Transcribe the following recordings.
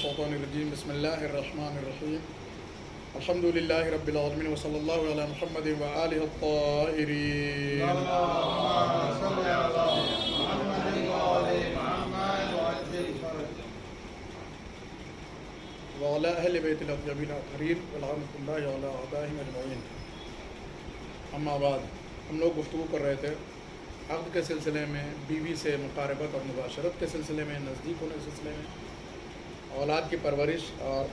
الشیطان الرجیم بسم اللہ الرحمن الرحیم الحمد للہ رب العالمین وصلی اللہ علی محمد وآلہ الطاہرین وعلی اہل بیت الاطیبین الطاہرین ولعنۃ اللہ علی اعدائہم اجمعین۔ اما بعد، ہم لوگ گفتگو کر رہے تھے عقد کے سلسلے میں، بیوی سے مقاربت اور مباشرت کے سلسلے میں، نزدیک ہونے کے سلسلے میں، اولاد کی پرورش اور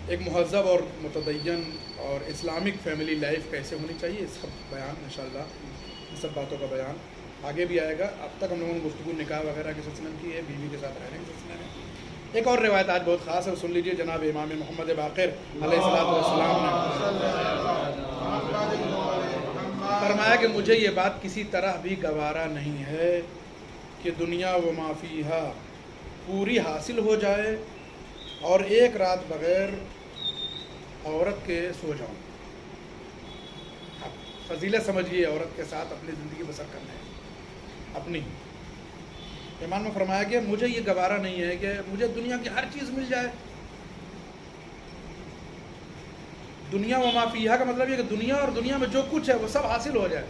ایک مہذب اور متدین اور اسلامک فیملی لائف کیسے ہونی چاہیے، اس کا بیان انشاءاللہ، ان سب باتوں کا بیان آگے بھی آئے گا۔ اب تک ہم لوگوں نے گفتگو نکاح وغیرہ کے سلسلے میں کی ہے، بیوی کے ساتھ رہنے کے سلسلے میں۔ ایک اور روایت آج بہت خاص ہے، سن لیجیے۔ جناب امام محمد باقر علیہ السلام نے فرمایا کہ مجھے یہ بات کسی طرح بھی گوارا نہیں ہے کہ دنیا و ما فیہا پوری حاصل ہو جائے اور ایک رات بغیر عورت کے سو جاؤں۔ فضیلت سمجھیے، عورت کے ساتھ اپنی زندگی بسر کرنا ہے اپنی۔ امام نے فرمایا کہ مجھے یہ گوارا نہیں ہے کہ مجھے دنیا کی ہر چیز مل جائے۔ دنیا و ما فیہا کا مطلب یہ کہ دنیا اور دنیا میں جو کچھ ہے وہ سب حاصل ہو جائے،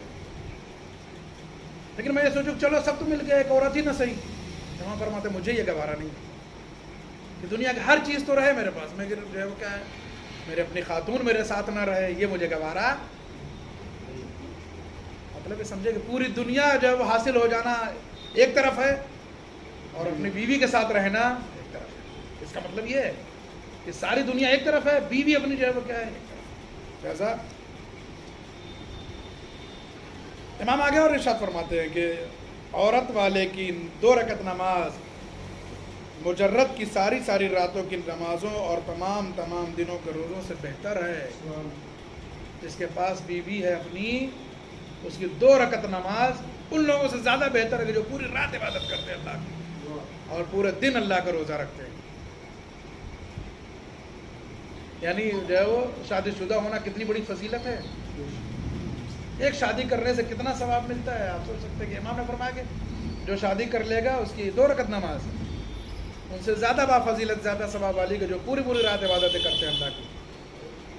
لیکن میں یہ سوچوں چلو سب تو مل گیا، ایک عورت ہی نہ صحیح۔ امام فرماتے مجھے یہ گوارا نہیں کہ دنیا کی ہر چیز تو رہے میرے پاس، میں جو ہے وہ کیا ہے، میرے اپنی خاتون میرے ساتھ نہ رہے، یہ مجھے گوارا۔ مطلب یہ سمجھے کہ پوری دنیا جو ہے وہ حاصل ہو جانا ایک طرف ہے اور اپنی بیوی کے ساتھ رہنا ایک طرف ہے۔ اس کا مطلب یہ ہے کہ ساری دنیا ایک طرف ہے، بیوی اپنی جو ہے وہ کیا ہے، ایک طرف۔ جیسا امام آگے اور ارشاد فرماتے ہیں کہ عورت والے کی 2 رکعت نماز مجرد کی ساری راتوں کی نمازوں اور تمام دنوں کے روزوں سے بہتر ہے۔ جس کے پاس بیوی ہے اپنی، اس کی 2 رکعت نماز ان لوگوں سے زیادہ بہتر ہے کہ جو پوری رات عبادت کرتے ہیں اللہ کی اور پورے دن اللہ کا روزہ رکھتے ہیں۔ یعنی جو ہے وہ شادی شدہ ہونا کتنی بڑی فضیلت ہے۔ ایک شادی کرنے سے کتنا ثواب ملتا ہے آپ سوچ سکتے ہیں کہ امام نے فرمایا کہ جو شادی کر لے گا اس کی 2 رکعت نماز ان سے زیادہ بافضیلت، زیادہ ثواب والی کہ جو پوری رات عبادتیں کرتے ہیں اللہ کی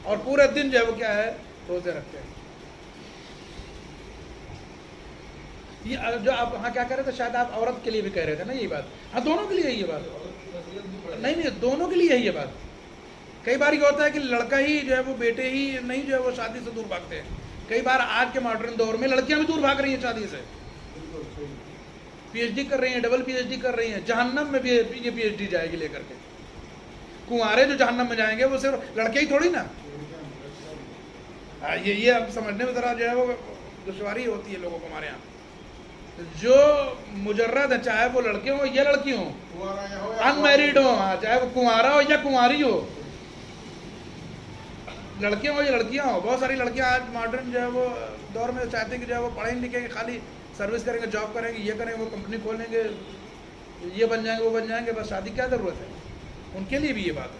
اور پورے دن جو ہے وہ کیا ہے، روزے رکھتے ہیں۔ یہ جو آپ وہاں کیا کہہ رہے تھے، شاید آپ عورت کے لیے بھی کہہ رہے تھے نا، یہی بات؟ ہاں دونوں کے لیے یہ بات نہیں، دونوں کے لیے یہ بات۔ کئی بار یہ ہوتا ہے کہ لڑکا ہی جو ہے وہ، بیٹے ہی نہیں جو ہے وہ شادی سے دور بھاگتے ہیں۔ کئی بار آج کے ماڈرن دور میں لڑکیاں بھی دور بھاگ رہی ہیں شادی سے، پی ایچ ڈی کر رہی ہیں، ڈبل پی ایچ ڈی کر رہی ہیں، جہنم میں بھی یہ پی ایچ ڈی جائے گی لے کر کے۔ کنوارے جو جہنم میں جائیں گے وہ صرف لڑکے ہی تھوڑی نا۔ یہ اب سمجھنے میں ذرا جو ہے وہ دشواری ہوتی ہے لوگوں کو ہمارے یہاں۔ جو مجرد ہے، چاہے وہ لڑکے ہوں یا لڑکی ہوں، ان میریڈ ہوں، چاہے وہ کنوارا ہو یا کنواری ہو، لڑکیاں ہو یا لڑکیاں ہو۔ بہت ساری لڑکیاں آج ماڈرن جو ہے وہ دور میں چاہتے ہیں کہ جو ہے وہ پڑھیں لکھیں گے، خالی سروس کریں گے، جاب کریں گے، یہ کریں گے، وہ کمپنی کھولیں گے، یہ بن جائیں گے، وہ بن جائیں گے، بس شادی کیا ضرورت ہے؟ ان کے لیے بھی یہ بات ہے،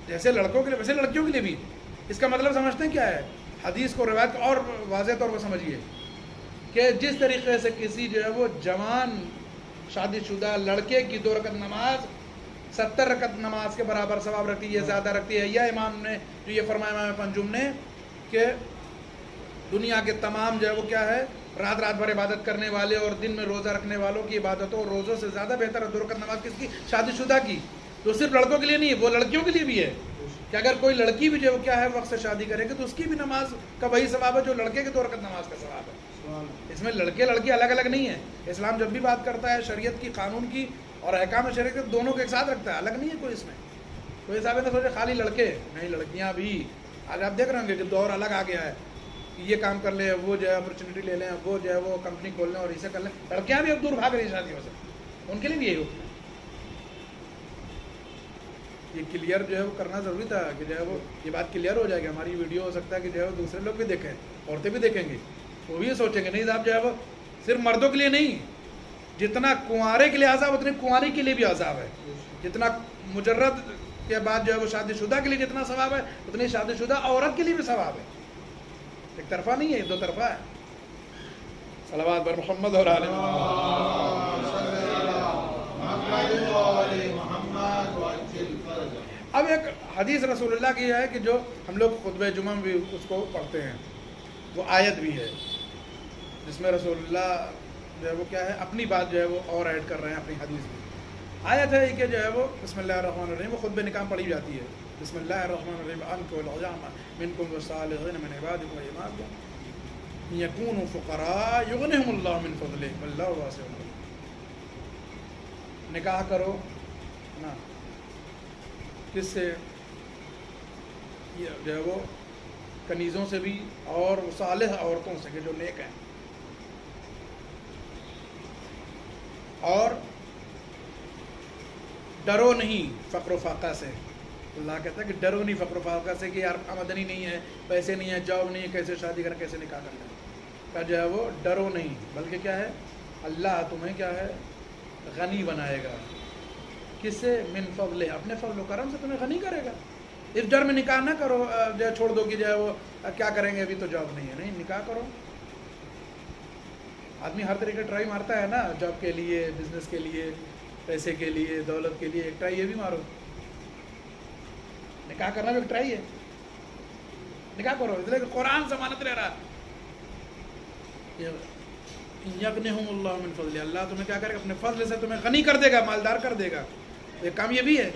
جیسے لڑکوں کے لیے ویسے لڑکیوں کے لیے بھی۔ اس کا مطلب سمجھتے ہیں کیا ہے؟ حدیث کو، روایت کو اور واضح طور پر سمجھیے کہ جس طریقے سے کسی جو ہے وہ جوان شادی شدہ لڑکے کی 2 رکعت نماز 70 رکعت نماز کے برابر ثواب رکھتی ہے، زیادہ رکھتی ہے، یا امام نے جو یہ فرمایا امام پنجم نے کہ دنیا کے تمام جو ہے وہ کیا ہے، رات بھر عبادت کرنے والے اور دن میں روزہ رکھنے والوں کی عبادتوں اور روزوں سے زیادہ بہتر ہے 2 رکعت نماز کس کی؟ شادی شدہ کی۔ تو صرف لڑکوں کے لیے نہیں، وہ لڑکیوں کے لیے بھی ہے کہ اگر کوئی لڑکی بھی جو ہے وہ کیا ہے وقت سے شادی کرے گی تو اس کی بھی نماز کا وہی ثواب ہے جو لڑکے کے 2 رکعت نماز کا ثواب ہے۔ اس میں لڑکے لڑکی الگ الگ نہیں ہے۔ اسلام جب بھی بات کرتا ہے شریعت کی، قانون کی اور احکام شریعت دونوں کو ایک ساتھ رکھتا ہے، الگ نہیں ہے کوئی اس میں۔ کوئی صاحب نے سوچے خالی لڑکے نہیں، لڑکیاں بھی۔ آج آپ دیکھ رہے ہوں گے کہ دور الگ آ گیا ہے، یہ کام کر لیں، وہ جو ہے اپرچونیٹی لے لیں، وہ جو ہے وہ کمپنی کھول لیں اور اسے کر لیں۔ لڑکیاں بھی اب دور بھاگ رہی ہیں شادیوں سے، ان کے لیے بھی یہی ہوتا ہے۔ یہ کلیئر جو ہے وہ کرنا ضروری تھا کہ جو ہے وہ یہ بات کلیئر ہو جائے گی۔ ہماری ویڈیو ہو سکتا ہے کہ جو ہے وہ دوسرے لوگ بھی دیکھیں، عورتیں بھی دیکھیں گی، وہ بھی یہ سوچیں گے نہیں صاحب جو ہے وہ صرف مردوں کے لیے نہیں، جتنا کنوارے کے لیے عذاب اتنے کنواری کے لیے بھی عذاب ہے، جتنا مجرد کے بعد جو ہے وہ شادی شدہ کے لیے جتنا ثواب ہے اتنی شادی شدہ عورت کے لیے بھی ثواب ہے۔ ایک طرفہ نہیں ہے، 2 طرفہ ہے۔ صلوات بر محمد اور آل محمد۔ اب ایک حدیث رسول اللہ کی ہے کہ جو ہم لوگ خطبہ جمعہ میں بھی اس کو پڑھتے ہیں، وہ آیت بھی ہے جس میں رسول اللہ جو ہے وہ کیا ہے اپنی بات جو ہے وہ اور ایڈ کر رہے ہیں اپنی حدیث میں۔ آیت ہے کہ جو ہے وہ بسم اللہ الرحمن الرحیم، وہ خطبہ نکاح پڑھی جاتی ہے، بسم اللہ الرحمن الرحیم، انکحوا الایام منکم والصالحین من عبادکم وامائکم ان یکونوا فقراء یغنہم اللہ من فضلہ واللہ واسع علیم۔ نکاح کرو نا کس سے؟ یہ جو ہے وہ کنیزوں سے بھی اور صالح عورتوں سے کہ جو نیک ہیں، اور ڈرو نہیں فقر و فاقہ سے۔ اللہ کہتا ہے کہ ڈرو نہیں فقر و فاقہ سے کہ یار آمدنی نہیں ہے، پیسے نہیں ہے، جاب نہیں ہے، کیسے شادی کریں، کیسے نکاح کرنا کا جو ہے وہ ڈرو نہیں، بلکہ کیا ہے اللہ تمہیں کیا ہے غنی بنائے گا۔ کس سے؟ من فضل، اپنے فضل و کرم سے تمہیں غنی کرے گا۔ اس ڈر میں نکاح نہ کرو جو ہے چھوڑ دو کہ جو ہے وہ کیا کریں گے ابھی تو جاب نہیں ہے، نہیں نکاح کرو۔ آدمی ہر طریقے ٹرائی مارتا ہے نا، جاب کے لیے، بزنس کے لیے، پیسے کے لیے، دولت کے لیے، ایک ٹرائی یہ بھی مارو۔ نکاح کرنا بھی ایک ٹرائی ہے، نکاح کرو، اس لیے کہ قرآن ضمانت لے رہا یغنہم اللہ من فضل، اللہ تمہیں کیا کرے گا اپنے فضل سے تمہیں غنی کر دے گا، مالدار کر دے گا۔ یہ کام یہ بھی ہے۔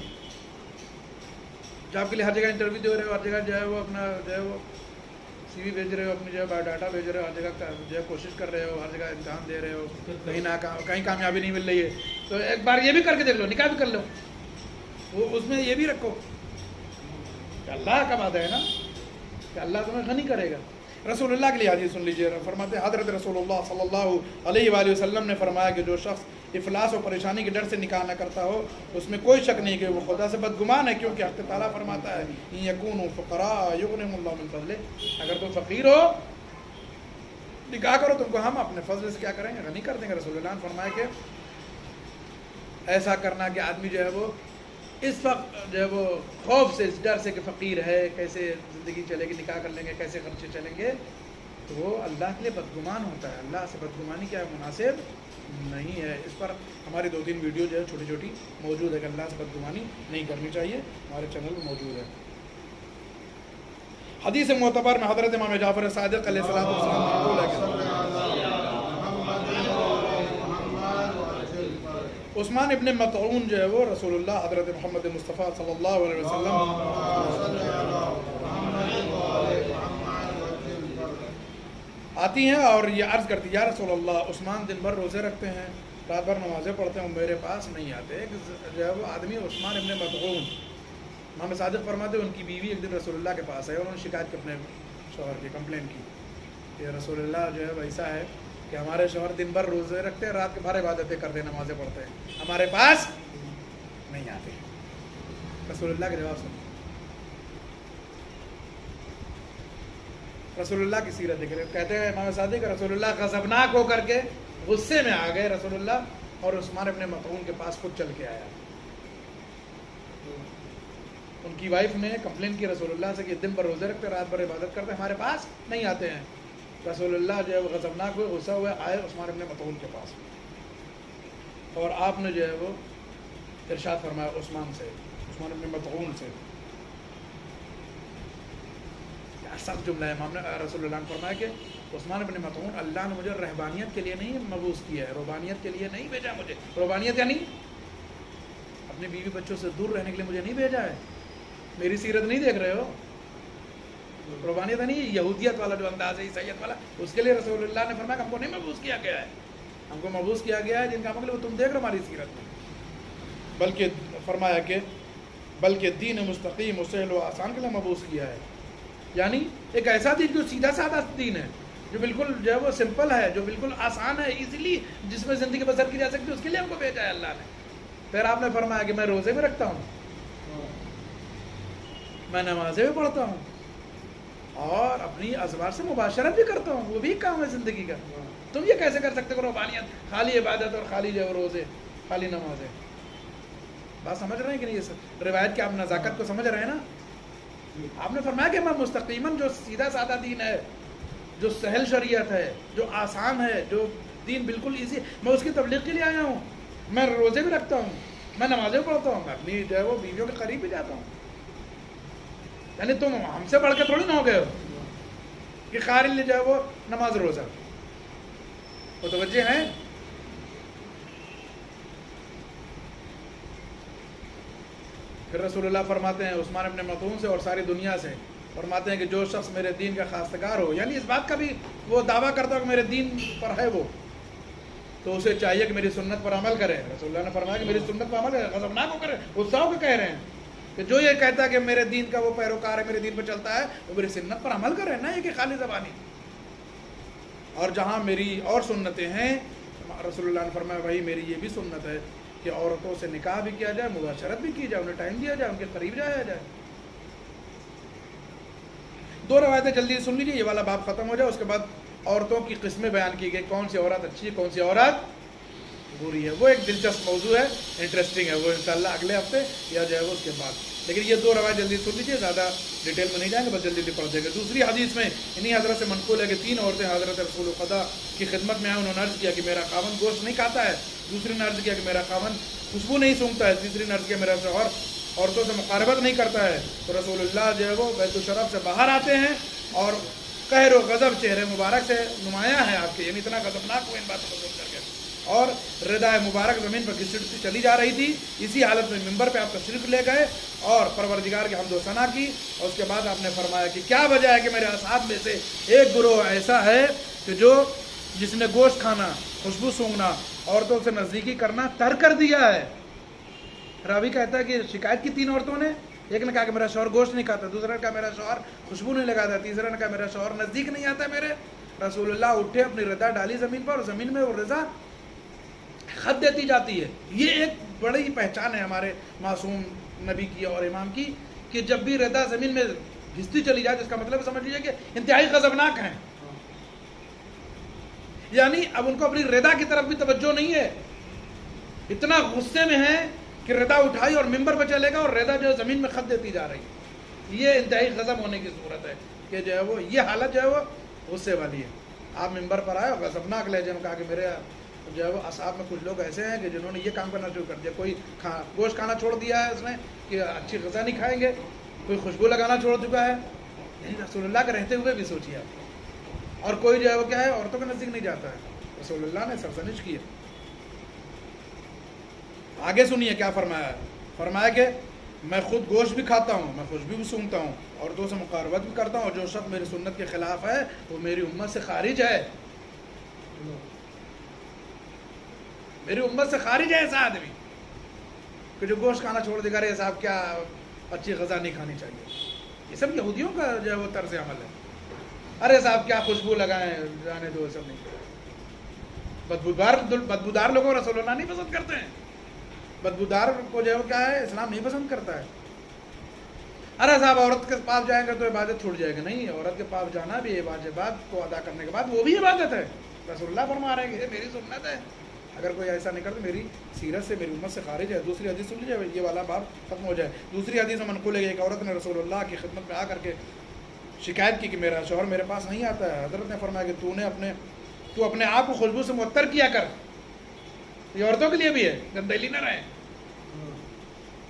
جاب کے لیے ہر جگہ انٹرویو دے رہے ہو، ہر جگہ جو ہے وہ اپنا جو ہے وہ سی وی بھیج رہے ہو، اپنی جو ہے بایو ڈاٹا بھیج رہے ہو، ہر جگہ جو ہے کوشش کر رہے ہو، ہر جگہ امتحان دے رہے ہو، کہیں کامیابی نہیں مل رہی ہے، تو ایک بار یہ بھی کر کے دیکھ لو، نکاح بھی کر لو۔ وہ اس میں یہ بھی رکھو کہ اللہ کا وعدہ ہے نا کہ اللہ تمہیں غنی کرے گا۔ رسول اللہ کے لیے حدیث سن لیجیے، فرماتے ہیں حضرت رسول اللہ صلی اللہ علیہ وآلہ وسلم نے فرمایا کہ جو شخص افلاس و پریشانی کے ڈر سے نکاح نہ کرتا ہو اس میں کوئی شک نہیں کہ وہ خدا سے بدگمان ہے، کیونکہ حق تعالیٰ فرماتا ہے ان یکونوا فقراء یغنہم اللہ من فضلہ، اگر تم فقیر ہو نکاح کرو، تم کو ہم اپنے فضل سے کیا کریں گے غنی کر دیں گے۔ رسول اللہ نے فرمایا کہ ایسا کرنا کہ آدمی جو ہے وہ اس وقت جو ہے وہ خوف سے، اس ڈر سے کہ فقیر ہے، کیسے زندگی چلے گی، نکاح کر لیں گے، کیسے خرچے چلیں گے، تو وہ اللہ کے لیے بدگمان ہوتا ہے۔ اللہ سے بدگمانی کیا مناسب نہیں ہے۔ اس پر ہماری 2-3 ویڈیو جو ہے چھوٹی چھوٹی موجود ہے کہ اللہ سے بدگمانی نہیں کرنی چاہیے، ہمارے چینل میں موجود ہے۔ حدیث معتبر میں حضرت امام جعفر صادق علیہ السلام مقبول ہے عثمان ابن مطعون جو ہے وہ رسول اللہ حضرت محمد مصطفیٰ صلی اللہ علیہ وسلم آتی ہیں اور یہ عرض کرتی یا رسول اللہ عثمان دن بھر روزے رکھتے ہیں، رات بھر نمازیں پڑھتے ہیں، میرے پاس نہیں آتے۔ جو ہے وہ آدمی عثمان ابن مطعون، امام صادق فرماتے ہیں ان کی بیوی ایک دن رسول اللہ کے پاس ہے اور انہوں نے شکایت کی اپنے شوہر کی، کمپلین کی کہ رسول اللہ جو ہے ویسا ہے کہ ہمارے شوہر دن بھر روزے رکھتے ہیں، رات کے بھر عبادتیں کرتے ہیں، نمازیں پڑھتے ہیں، ہمارے پاس نہیں آتے۔ رسول اللہ کے جواب سن، رسول اللہ کی سیرت دیکھ رہے، کہتے ہیں امام صادق رسول اللہ غضبناک ہو کر کے غصے میں آ گئے رسول اللہ، اور عثمان ابن مطعون کے پاس خود چل کے آیا۔ ان کی وائف نے کمپلین کی رسول اللہ سے کہ دن بھر روزے رکھتے، رات بھر عبادت کرتے، ہمارے پاس نہیں آتے ہیں۔ رسول اللہ جو ہے وہ غضبناک ہوئے، غصہ ہوئے، آئے عثمان ابن مطعون کے پاس، اور آپ نے جو ہے وہ ارشاد فرمایا عثمان ابن مطعون سے، سخت جملہ ہے، امام نے رسول اللہ نے فرمایا کہ عثمان ابن مطعون اللہ نے مجھے رہبانیت کے لیے نہیں مبعوث کیا ہے، روبانیت کے لیے نہیں بھیجا مجھے۔ روبانیت یعنی اپنے بیوی بچوں سے دور رہنے کے لیے مجھے نہیں بھیجا ہے۔ میری سیرت نہیں دیکھ رہے ہو؟ روبانیت یعنی یہودیت والا جو انداز ہے، عیسائیت والا، اس کے لیے رسول اللہ نے فرمایا کہ ہم کو نہیں مبعوث کیا گیا ہے، ہم کو مبعوث کیا گیا ہے جن کا مطلب تم دیکھ رہے ہو ہماری سیرت میں، بلکہ فرمایا کہ بلکہ دین مستقیم و سہل و آسان کے لیے مبعوث کیا ہے، یعنی ایک ایسا دین جو سیدھا سادہ دین ہے، جو بالکل جو ہے وہ سمپل ہے، جو بالکل آسان ہے، ایزیلی جس میں زندگی بسر کی جا سکتی ہے، اس کے لیے ہم کو بھیجا ہے اللہ نے۔ پھر آپ نے فرمایا کہ میں روزے بھی رکھتا ہوں، میں نمازیں بھی پڑھتا ہوں، اور اپنی ازواج سے مباشرت بھی کرتا ہوں، وہ بھی کام ہے زندگی کا۔ تم یہ کیسے کر سکتے ہو روحانیت، خالی عبادت اور خالی جو روزے، خالی نمازیں؟ بات سمجھ رہے ہیں کہ نہیں؟ یہ سب روایت کی آپ نزاکت کو سمجھ رہے ہیں نا؟ آپ نے فرمایا کہ میں مستقیماً جو سیدھا سادہ دین ہے، جو سہل شریعت ہے، جو آسان ہے، جو دین بالکل ایزی، میں اس کی تبلیغ کے لیے آیا ہوں۔ میں روزے بھی رکھتا ہوں، میں نمازیں پڑھتا ہوں، میں اپنی جو ہے وہ بیویوں کے قریب بھی جاتا ہوں، یعنی تم ہم سے بڑھ کے تھوڑی نہ ہو گئے ہو کہ قارن لے جائے وہ نماز روزہ، متوجہ ہیں؟ پھر رسول اللہ فرماتے ہیں عثمان ابن مطعون سے اور ساری دنیا سے، فرماتے ہیں کہ جو شخص میرے دین کا خواستگار ہو، یعنی اس بات کا بھی وہ دعویٰ کرتا ہو کہ میرے دین پر ہے وہ، تو اسے چاہیے کہ میری سنت پر عمل کرے۔ رسول اللہ نے فرمایا کہ میری سنت پر عمل کرے، غضبناک ہو کرے، غصہ ہو کے کہہ رہے ہیں کہ جو یہ کہتا ہے کہ میرے دین کا وہ پیروکار ہے، میرے دین پر چلتا ہے، وہ میری سنت پر عمل کرے، نہ یہ کہ خالی زبانی۔ اور جہاں میری اور سنتیں ہیں، رسول اللہ نے فرمایا وہی میری یہ بھی سنت ہے کہ عورتوں سے نکاح بھی کیا جائے، مباشرت بھی کی جائے، انہیں ٹائم دیا جائے، ان کے قریب جایا جائے۔ دو روایتیں جلدی سن لیجیے، یہ والا باب ختم ہو جائے، اس کے بعد عورتوں کی قسمیں بیان کی گئی، کون سی عورت اچھی ہے، کون سی عورت بری ہے۔ وہ ایک دلچسپ موضوع ہے، انٹرسٹنگ ہے، وہ انشاءاللہ اگلے ہفتے یا جو ہے وہ اس کے بعد، لیکن یہ دو روایت جلدی سن لیجیے، زیادہ ڈیٹیل میں نہیں جائیں گے، بس جلدی جلدی پڑھ دیں گے۔ دوسری حدیث میں انہی حضرت سے منقول ہے کہ 3 عورتیں حضرت رسول خدا کی خدمت میں آئیں، انہوں نے عرض کیا کہ میرا خاوند گوشت نہیں کھاتا ہے، دوسری نے عرض کیا کہ میرا خاوند خوشبو نہیں سونگھتا ہے، تیسری نے عرض کیا میرا شوہر عورتوں سے مقاربت نہیں کرتا ہے۔ تو رسول اللہ جو ہے وہ بیت الشرف سے باہر آتے ہیں اور قہر و غضب چہرے مبارک سے نمایاں ہے آپ کے، یعنی اتنا غضبناک ہو ان باتوں کو سن کر کے، اور ردائے مبارک زمین پر گھسٹتی چلی جا رہی تھی۔ اسی حالت میں منبر پہ آپ تشریف لے گئے اور پروردگار کی حمد و ثنا کی، اور اس کے بعد آپ نے فرمایا کہ کیا وجہ ہے کہ میرے اصحاب میں سے ایک گروہ ایسا ہے کہ جس نے گوشت کھانا، خوشبو سونگنا، عورتوں سے نزدیکی کرنا ترک کر دیا ہے۔ راوی کہتا ہے کہ شکایت کی 3 عورتوں نے، ایک نے کہا کہ میرا شوہر گوشت نہیں کھاتا، دوسرا نے کہا میرا شوہر خوشبو نہیں لگاتا، تیسرا نے کہا میرا شوہر نزدیک نہیں آتا میرے۔ رسول اللہ اٹھے، اپنی رضا ڈالی زمین پر، اور زمین میں وہ رضا خط دیتی جاتی ہے۔ یہ ایک بڑی پہچان ہے ہمارے معصوم نبی کی اور امام کی کہ جب بھی رضا زمین میں گھستی چلی جائے، جس کا مطلب سمجھ لیجیے کہ انتہائی غضبناک ہیں، یعنی اب ان کو اپنی رضا کی طرف بھی توجہ نہیں ہے، اتنا غصے میں ہے کہ رضا اٹھائی اور ممبر پہ چلے گا اور رضا جو زمین میں خط دیتی جا رہی ہے۔ یہ انتہائی غضب ہونے کی صورت ہے کہ جو ہے وہ یہ حالت جو ہے وہ غصے والی ہے۔ آپ ممبر پر آئے اور غضبناک لہجے میں کہا کہ میرے جو ہے وہ اصحاب میں کچھ لوگ ایسے ہیں کہ جنہوں نے یہ کام کرنا شروع کر دیا، کوئی گوشت کھانا چھوڑ دیا ہے اس نے کہ اچھی غذا نہیں کھائیں گے، کوئی خوشبو لگانا چھوڑ چکا ہے، رسول اللہ کے رہتے ہوئے بھی سوچیے آپ، اور کوئی جو ہے وہ کیا ہے عورتوں کے نزدیک نہیں جاتا ہے۔ رسول اللہ نے سرزنش کی ہے۔ آگے سنیے کیا فرمایا ہے، فرمایا کہ میں خود گوشت بھی کھاتا ہوں، میں خوشبو بھی سونگھتا ہوں، عورتوں سے مقاربت بھی کرتا ہوں، اور جو شخص میری سنت کے خلاف ہے وہ میری امت سے خارج ہے، میری امت سے خارج ہے ایسا آدمی کہ جو گوشت کھانا چھوڑ دے گا۔ ارے صاحب کیا اچھی غذا نہیں کھانی چاہیے، یہ سب یہودیوں کا جو ہے وہ طرز عمل ہے۔ ارے صاحب کیا خوشبو لگائیں، جانے دو، سب نہیں۔ بدبودار لوگوں رسول اللہ نہیں پسند کرتے ہیں، بدبودار کو جو ہے وہ کیا ہے اسلام نہیں پسند کرتا ہے۔ ارے صاحب عورت کے پاس جائیں گے تو عبادت چھوٹ جائے گا، نہیں، عورت کے پاس جانا بھی واجبات کو ادا کرنے کے بعد وہ بھی عبادت ہے۔ رسول اللہ فرما رہے ہیں کہ میری سنت ہے، اگر کوئی ایسا نہیں کرتا میری سیرت سے، میری امت سے خارج ہے۔ دوسری حدیث سن لیجیے، یہ والا باب ختم ہو جائے۔ دوسری حدیث میں منقول ہے کہ ایک عورت نے رسول اللہ کی خدمت میں آ کر کے شکایت کی کہ میرا شوہر میرے پاس نہیں آتا ہے۔ حضرت نے فرمایا کہ تو اپنے آپ کو خوشبو سے معطر کیا کر، یہ عورتوں کے لیے بھی ہے، گندیلی نہ رہے،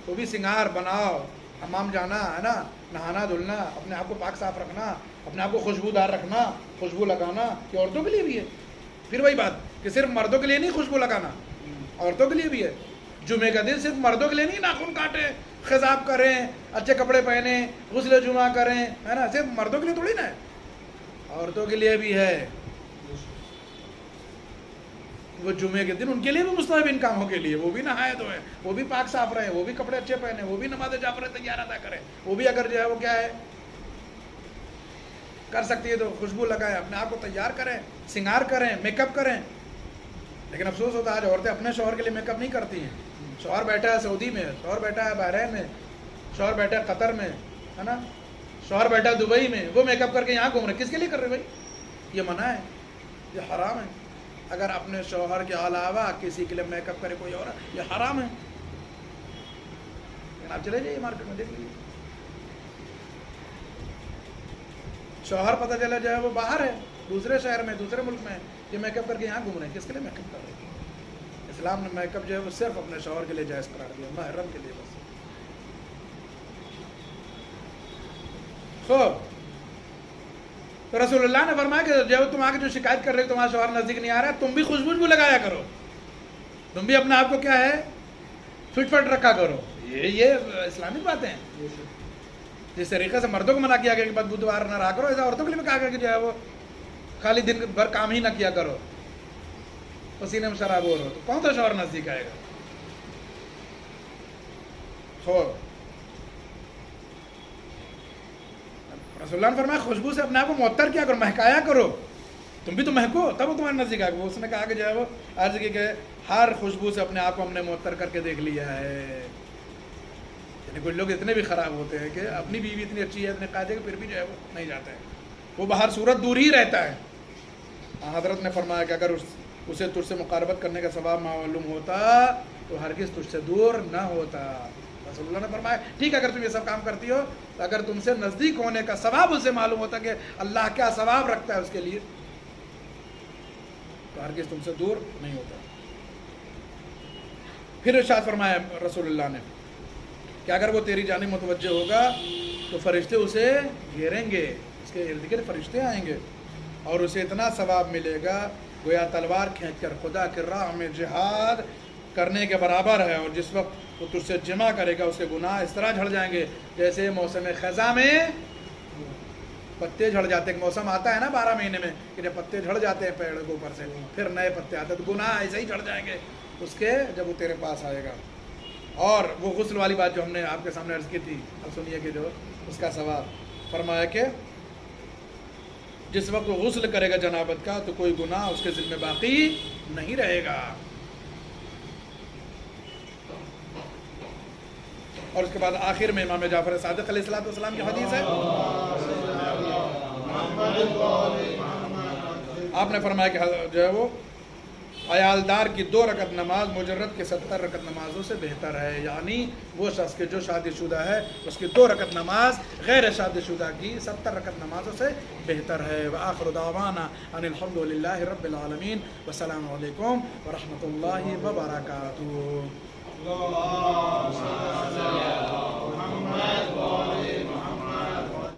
تو بھی سنگار بناؤ، حمام جانا ہے نا، نہانا دھلنا، اپنے آپ کو پاک صاف رکھنا، اپنے آپ کو خوشبودار رکھنا، خوشبو لگانا، یہ عورتوں کے لیے بھی ہے۔ پھر وہی بات کہ صرف مردوں کے لیے نہیں خوشبو لگانا، عورتوں کے لیے بھی ہے۔ جمعے کا دن صرف مردوں کے لیے نہیں ناخن کاٹیں، خضاب کریں، اچھے کپڑے پہنیں، غسل جمعہ کریں، ہے نا، صرف مردوں کے لیے تھوڑی نا ہے، عورتوں کے لیے بھی ہے۔ وہ جمعے کے دن ان کے لیے بھی مستحب ان کاموں کے لیے، وہ بھی نہائے دھوئیں، وہ بھی پاک صاف رہیں، وہ بھی کپڑے اچھے پہنیں، وہ بھی نماز جعفر تیار ادا کریں، وہ بھی اگر جو ہے وہ کیا ہے کر سکتی ہے تو خوشبو لگائیں، اپنے آپ کو تیار کریں، سنگار کریں، میک اپ کریں۔ لیکن افسوس ہوتا ہے آج عورتیں اپنے شوہر کے لیے میک اپ نہیں کرتی ہیں۔ شوہر بیٹھا ہے سعودی میں، شوہر بیٹھا ہے بحرین میں، شوہر بیٹھا ہے قطر میں، ہے نا، شوہر بیٹھا ہے دبئی میں، وہ میک اپ کر کے یہاں گھوم رہے، کس کے لیے کر رہے بھائی؟ یہ منع ہے، یہ حرام ہے۔ اگر اپنے شوہر کے علاوہ کسی کے لیے میک اپ کرے کوئی اور، یہ حرام ہے۔ لیکن آپ چلے جائیے مارکیٹ میں دیکھ لیجیے، شوہر پتہ چلا جائے وہ باہر ہے، دوسرے شہر میں، دوسرے ملک میں، یہ میک اپ کر کے یہاں گھوم رہے ہیں، کس کے لیے میک اپ کر رہے ہیں؟ اسلام نے میک اپ جو ہے وہ صرف اپنے شوہر کے لیے جائز قرار دیا، محرم کے لیے بس۔ خوب تو رسول اللہ نے فرمایا کہ جب تم آگے جو شکایت کر رہے ہو تمہارا شوہر نزدیک نہیں آ رہا تم بھی خوشبو لگایا کرو, تم بھی اپنے آپ کو کیا ہے فٹ فٹ رکھا کرو. یہ اسلامک باتیں ہیں. جس طریقے سے مردوں کو منع کیا گیا کہ بدبودار نہ رہا کرو, ایسا عورتوں کے لیے بھی کہا گیا کہ جو ہے وہ خالی دن بھر کام ہی نہ کیا کرو, پسینے میں شراب ہو رہا تو کون سا شوہر نزدیک آئے گا. رسول اللہ نے فرمایا خوشبو سے اپنے آپ کو معطر کیا کرو, مہکایا کرو, تم بھی تو مہکو تب وہ تمہارے نزدیک آئے گا. اس نے کہا کہ جو ہے وہ عرض کی کہ ہر خوشبو سے اپنے آپ کو ہم نے معطر کر کے دیکھ لیا ہے. یعنی کچھ لوگ اتنے بھی خراب ہوتے ہیں کہ اپنی بیوی اتنی اچھی ہے اتنے قاعدے کہ پھر بھی جو ہے وہ نہیں جاتے ہیں, وہ بہر صورت دور ہی رہتا ہے. حضرت نے فرمایا کہ اگر اسے تجھ سے مقاربت کرنے کا ثواب معلوم ہوتا تو ہرگز تجھ سے دور نہ ہوتا. رسول اللہ نے فرمایا ٹھیک ہے اگر تم یہ سب کام کرتی ہو تو اگر تم سے نزدیک ہونے کا ثواب اسے معلوم ہوتا کہ اللہ کیا ثواب رکھتا ہے اس کے لیے تو ہرگز تم سے دور نہیں ہوتا. پھر ارشاد فرمایا رسول اللہ نے کہ اگر وہ تیری جانب متوجہ ہوگا تو فرشتے اسے گھیریں گے, اس کے ارد گرد فرشتے آئیں گے اور اسے اتنا ثواب ملے گا گویا تلوار کھینچ کر خدا کی راہ میں جہاد کرنے کے برابر ہے. اور جس وقت وہ تجھ سے جمع کرے گا اس کے گناہ اس طرح جھڑ جائیں گے جیسے موسم خزاں میں پتے جھڑ جاتے ہیں. موسم آتا ہے نا 12 مہینے میں کہ جب پتے جھڑ جاتے ہیں پیڑ کے اوپر سے پھر نئے پتے آتے ہیں, تو گناہ ایسے ہی جھڑ جائیں گے اس کے جب وہ تیرے پاس آئے گا. اور وہ غسل والی بات جو ہم نے آپ کے سامنے عرض کی تھی, اب سنیے کہ جو اس کا ثواب فرمایا کہ جس وقت وہ غسل کرے گا جنابت کا تو کوئی گناہ اس کے ذمہ باقی نہیں رہے گا. اور اس کے بعد آخر میں امام جعفر صادق علیہ الصلوۃ والسلام کی حدیث ہے, آپ نے فرمایا کہ جو ہے وہ عیالدار کی 2 رکعت نماز مجرد کے 70 رکعت نمازوں سے بہتر ہے. یعنی وہ شخص کے جو شادی شدہ ہے اس کی 2 رکعت نماز غیر شادی شدہ کی 70 رکعت نمازوں سے بہتر ہے. وآخر دعوانا ان الحمد للہ رب العالمین والسلام علیکم ورحمۃ اللہ وبرکاتہ.